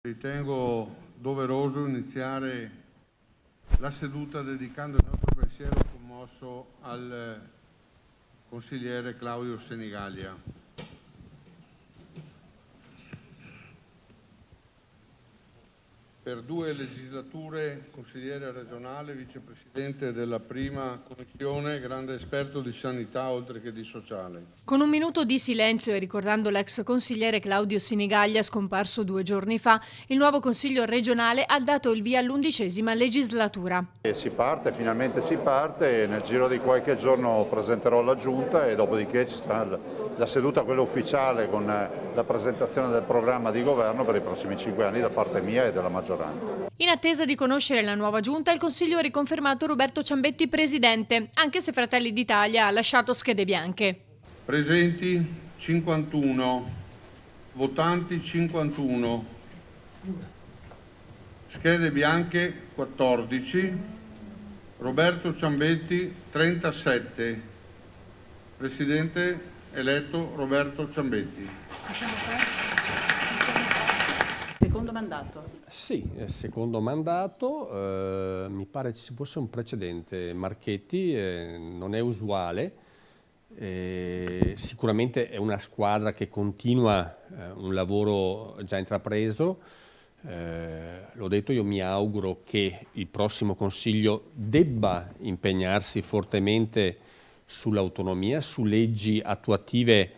Ritengo doveroso iniziare la seduta dedicando il nostro pensiero commosso al consigliere Claudio Senigallia. Per 2 legislature consigliere regionale, vicepresidente della prima commissione, grande esperto di sanità oltre che di sociale. Con un minuto di silenzio e ricordando l'ex consigliere Claudio Senigallia, scomparso 2 giorni fa, il nuovo consiglio regionale ha dato il via all'11ª legislatura. Finalmente si parte, nel giro di qualche giorno presenterò la giunta e dopodiché ci sarà la seduta, quella ufficiale, con la presentazione del programma di governo per i prossimi 5 anni da parte mia e della maggioranza. In attesa di conoscere la nuova giunta, il Consiglio ha riconfermato Roberto Ciambetti presidente, anche se Fratelli d'Italia ha lasciato schede bianche. Presenti 51, votanti 51, schede bianche 14, Roberto Ciambetti 37, presidente eletto Roberto Ciambetti. Secondo mandato? Sì, secondo mandato, mi pare ci fosse un precedente, Marchetti, non è usuale, sicuramente è una squadra che continua un lavoro già intrapreso, l'ho detto, io mi auguro che il prossimo Consiglio debba impegnarsi fortemente sull'autonomia, su leggi attuative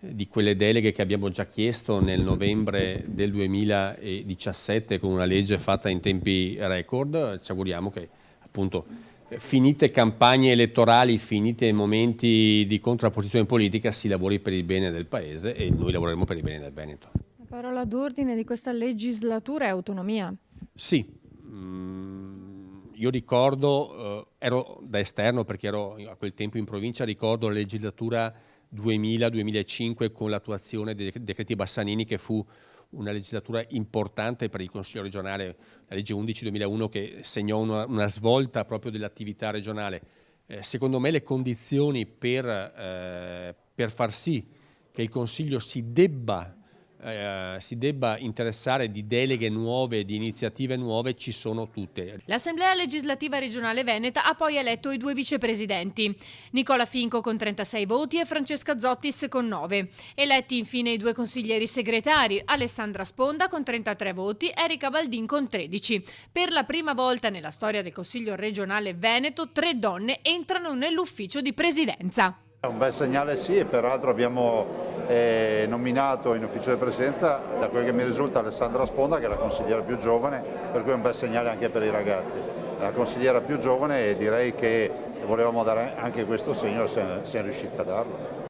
di quelle deleghe che abbiamo già chiesto nel novembre del 2017 con una legge fatta in tempi record. Ci auguriamo che, appunto, finite campagne elettorali, finite momenti di contrapposizione politica, si lavori per il bene del Paese e noi lavoreremo per il bene del Veneto. La parola d'ordine di questa legislatura è autonomia. Sì, io ricordo, ero da esterno perché ero a quel tempo in provincia, ricordo la legislatura 2000-2005 con l'attuazione dei decreti Bassanini, che fu una legislatura importante per il Consiglio regionale, la legge 11-2001 che segnò una svolta proprio dell'attività regionale. Secondo me le condizioni per far sì che il Consiglio si debba interessare di deleghe nuove, di iniziative nuove, ci sono tutte. L'Assemblea legislativa regionale veneta ha poi eletto i 2 vicepresidenti, Nicola Finco con 36 voti e Francesca Zottis con 9. Eletti infine i 2 consiglieri segretari, Alessandra Sponda con 33 voti, Erika Baldin con 13. Per la prima volta nella storia del Consiglio regionale veneto, 3 donne entrano nell'ufficio di presidenza. È un bel segnale, sì, e peraltro abbiamo nominato in ufficio di presidenza, da quel che mi risulta, Alessandra Sponda, che è la consigliera più giovane, per cui è un bel segnale anche per i ragazzi. È la consigliera più giovane e direi che volevamo dare anche questo segno, siamo riusciti a darlo.